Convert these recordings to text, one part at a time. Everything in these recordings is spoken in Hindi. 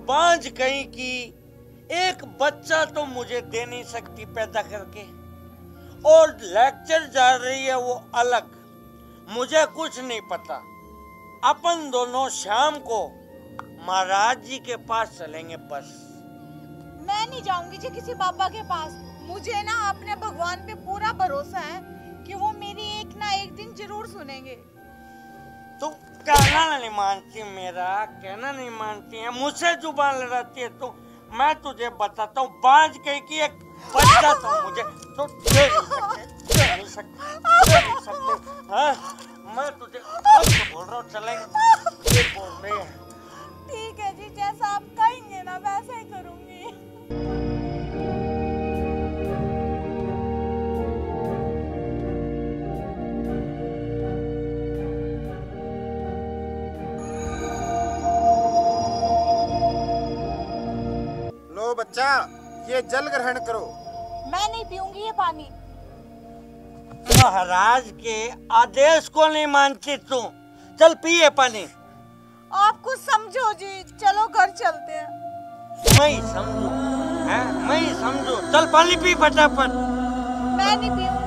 बांझ कहीं की एक बच्चा तो मुझे दे नहीं सकती पैदा करके, और लेक्चर जा रही है वो अलग। मुझे कुछ नहीं पता। अपन दोनों शाम को महाराज जी के पास चलेंगे बस। मैं नहीं जाऊंगी जी किसी बाबा के पास। मुझे ना अपने भगवान पे पूरा भरोसा है कि वो मेरी एक ना एक दिन जरूर सुनेंगे। तू कहना नहीं मानती, मेरा कहना नहीं मानती है, मुझसे जुबान लड़ाती है। तो मैं तुझे बताता हूँ, बांझ कहीं की एक बच्चा तो मुझे तो दे नहीं सकते। हाँ, मैं तुझे बोल रहा हूँ चलेंगे, बोल रही है। ठीक है जी, जैसा आप कहेंगे ना वैसा ही करूंगी। लो बच्चा, ये जल ग्रहण करो। मैं नहीं पीऊंगी ये पानी। महाराज के आदेश को नहीं मानती तू। चल पिए पानी। आप कुछ समझो जी, चलो घर चलते हैं। मैं ही समझू, मैं ही समझू। चल पानी पी फटाफट। मैं नहीं पीऊंगी।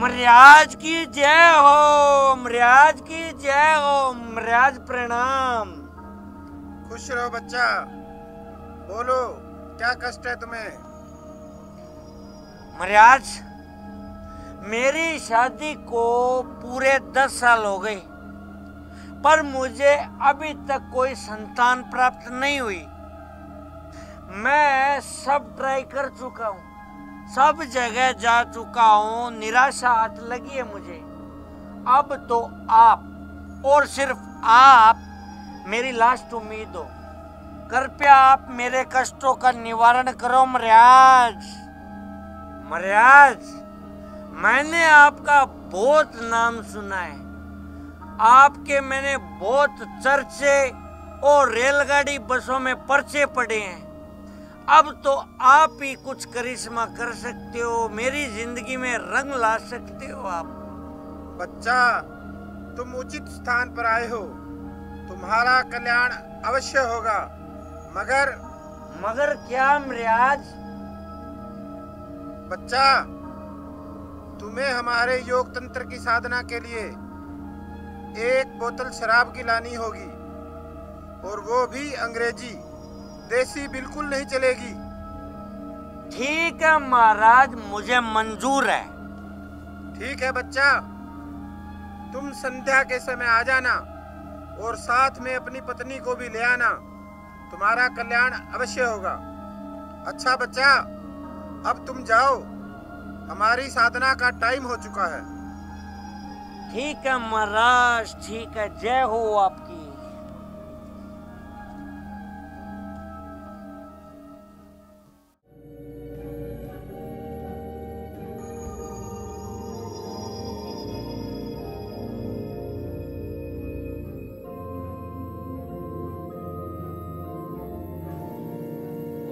महाराज की जय हो, महाराज की जय हो, महाराज प्रणाम। खुश रहो बच्चा। बोलो, क्या कष्ट है तुम्हें? महाराज, मेरी शादी को पूरे 10 साल हो गए, पर मुझे अभी तक कोई संतान प्राप्त नहीं हुई। मैं सब ट्राई कर चुका हूँ, सब जगह जा चुका हूँ, निराशा हाथ लगी है मुझे। अब तो आप और सिर्फ आप मेरी लास्ट उम्मीद हो। कृपया आप मेरे कष्टों का निवारण करो महाराज। महाराज, मैंने आपका बहुत नाम सुना है, आपके मैंने बहुत चर्चे और रेलगाड़ी बसों में पर्चे पढ़े हैं। अब तो आप ही कुछ करिश्मा कर सकते हो, मेरी जिंदगी में रंग ला सकते हो आप। बच्चा, तुम उचित स्थान पर आए हो, तुम्हारा कल्याण अवश्य होगा। मगर क्या महाराज? बच्चा, तुम्हें हमारे योग तंत्र की साधना के लिए 1 बोतल शराब की लानी होगी, और वो भी अंग्रेजी, देसी बिल्कुल नहीं चलेगी। ठीक है महाराज, मुझे मंजूर है। ठीक है बच्चा, तुम संध्या के समय आ जाना और साथ में अपनी पत्नी को भी ले आना, तुम्हारा कल्याण अवश्य होगा। अच्छा बच्चा, अब तुम जाओ, हमारी साधना का टाइम हो चुका है। ठीक है महाराज, ठीक है, जय हो आपकी।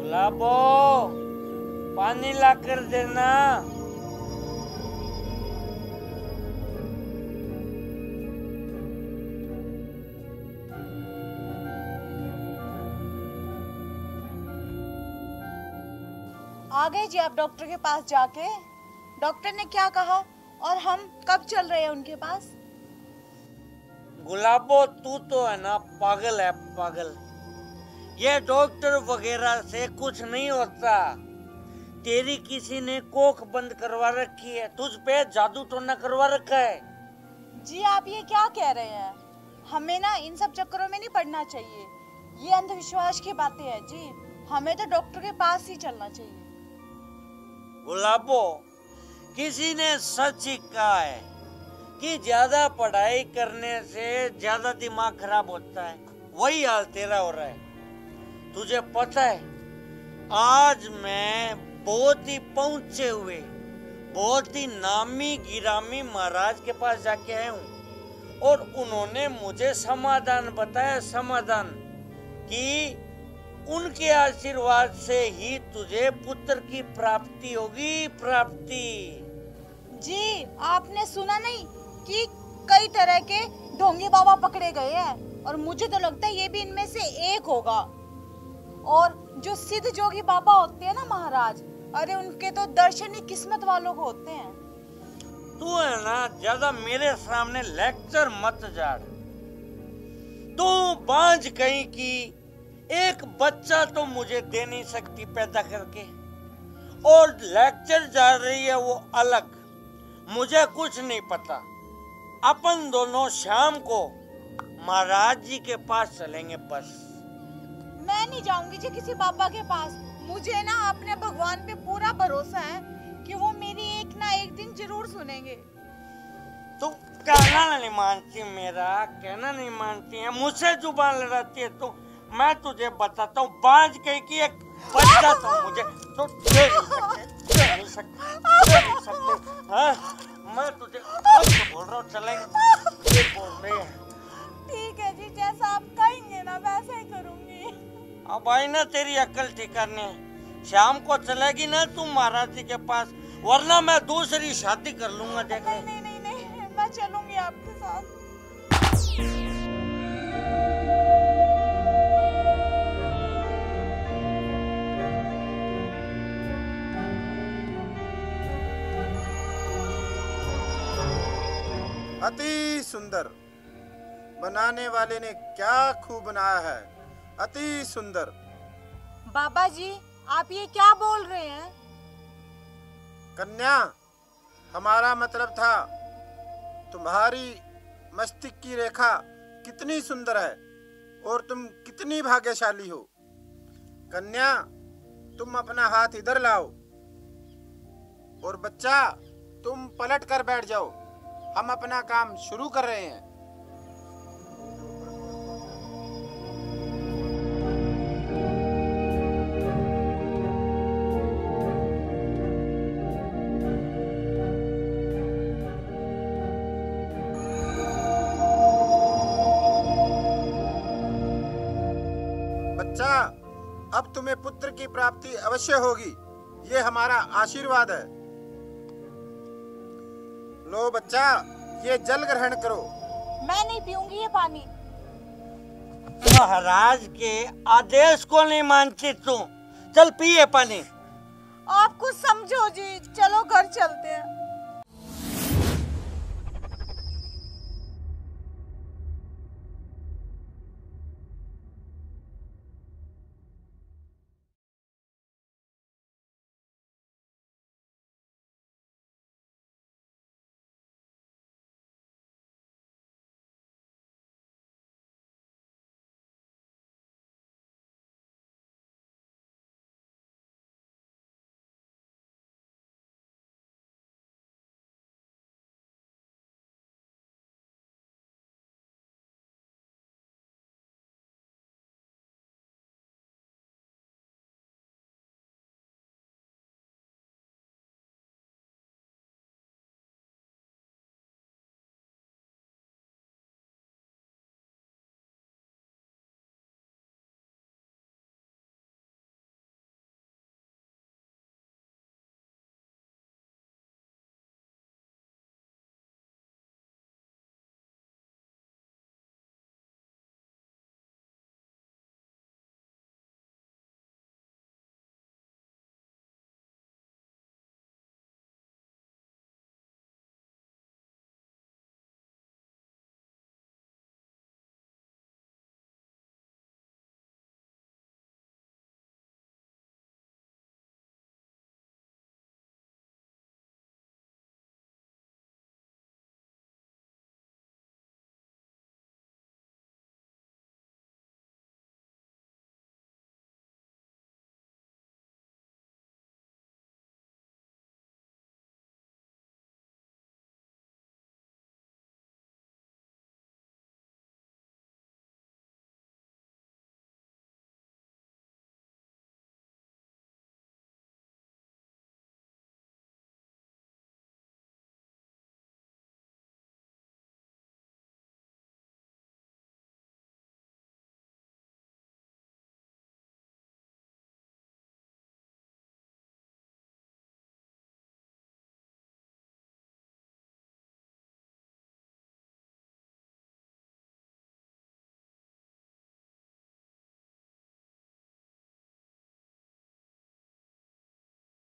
गुलाबो, पानी ला कर देना। आ गए जी आप डॉक्टर के पास जाके? डॉक्टर ने क्या कहा और हम कब चल रहे हैं उनके पास? गुलाबो, तू तो है ना पागल है, पागल। ये डॉक्टर वगैरह से कुछ नहीं होता। तेरी किसी ने कोख बंद करवा रखी है, तुझ पे जादू टोना करवा रखा है। जी आप ये क्या कह रहे हैं? हमें ना इन सब चक्करों में नहीं पड़ना चाहिए, ये अंधविश्वास की बातें हैं जी। हमें तो डॉक्टर के पास ही चलना चाहिए। गुलाबो, किसी ने सच ही कहा है कि ज्यादा पढ़ाई करने से ज्यादा दिमाग खराब होता है। वही हाल तेरा हो रहा है। तुझे पता है, आज मैं बहुत ही पहुंचे हुए, बहुत ही नामी गिरामी महाराज के पास जाके आया हूँ, और उन्होंने मुझे समाधान बताया, समाधान कि उनके आशीर्वाद से ही तुझे पुत्र की प्राप्ति होगी, प्राप्ति। जी आपने सुना नहीं कि कई तरह के ढोंगी बाबा पकड़े गए हैं और मुझे तो लगता है ये भी इनमें से एक होगा। और जो सिद्ध जोगी बाबा होते हैं ना महाराज, अरे उनके तो दर्शन ही किस्मत वालों को होते हैं। तू है ना ज्यादा मेरे सामने लेक्चर मत झाड़। तू बांझ कहीं की एक बच्चा तो मुझे दे नहीं सकती पैदा करके, और लेक्चर जा रही है वो अलग। मुझे कुछ नहीं पता। अपन दोनों शाम को महाराज जी के पास चलेंगे बस। मैं नहीं जाऊंगी जी किसी बाबा के पास। मुझे ना अपने भगवान पे पूरा भरोसा है कि वो मेरी एक ना एक दिन जरूर सुनेंगे। तू कहना नहीं मानती, मेरा कहना नहीं मानती है, मुझसे जुबान लड़ाती है। तो मैं तुझे बताता हूँ, बांझ कहीं की एक बच्चा तो मुझे तो दे नहीं सकते। हाँ मैं तुझे बोल रहा हूँ, चलेंगे। ये बोल रही है। ठीक है जी, जैसा आप कहेंगे ना वैसा ही करूंगी। अब आई ना तेरी अक्ल ठिकाने। शाम को चलेगी ना तू महाराज जी के पास, वरना मैं दूसरी शादी कर लूंगा। देख नहीं नहीं नहीं नहीं, मैं चलूंगी आपके साथ। अति सुंदर, बनाने वाले ने क्या खूब बनाया है, अति सुंदर। बाबा जी आप ये क्या बोल रहे हैं? कन्या, हमारा मतलब था तुम्हारी मस्तिष्क की रेखा कितनी सुंदर है और तुम कितनी भाग्यशाली हो। कन्या, तुम अपना हाथ इधर लाओ और बच्चा तुम पलट कर बैठ जाओ। हम अपना काम शुरू कर रहे हैं। बच्चा, अब तुम्हें पुत्र की प्राप्ति अवश्य होगी, ये हमारा आशीर्वाद है। लो बच्चा, ये जल ग्रहण करो। मैं नहीं पीऊंगी ये पानी। महाराज के आदेश को नहीं मानती तू। चल पिए पानी। आप कुछ समझो जी, चलो घर चलते हैं।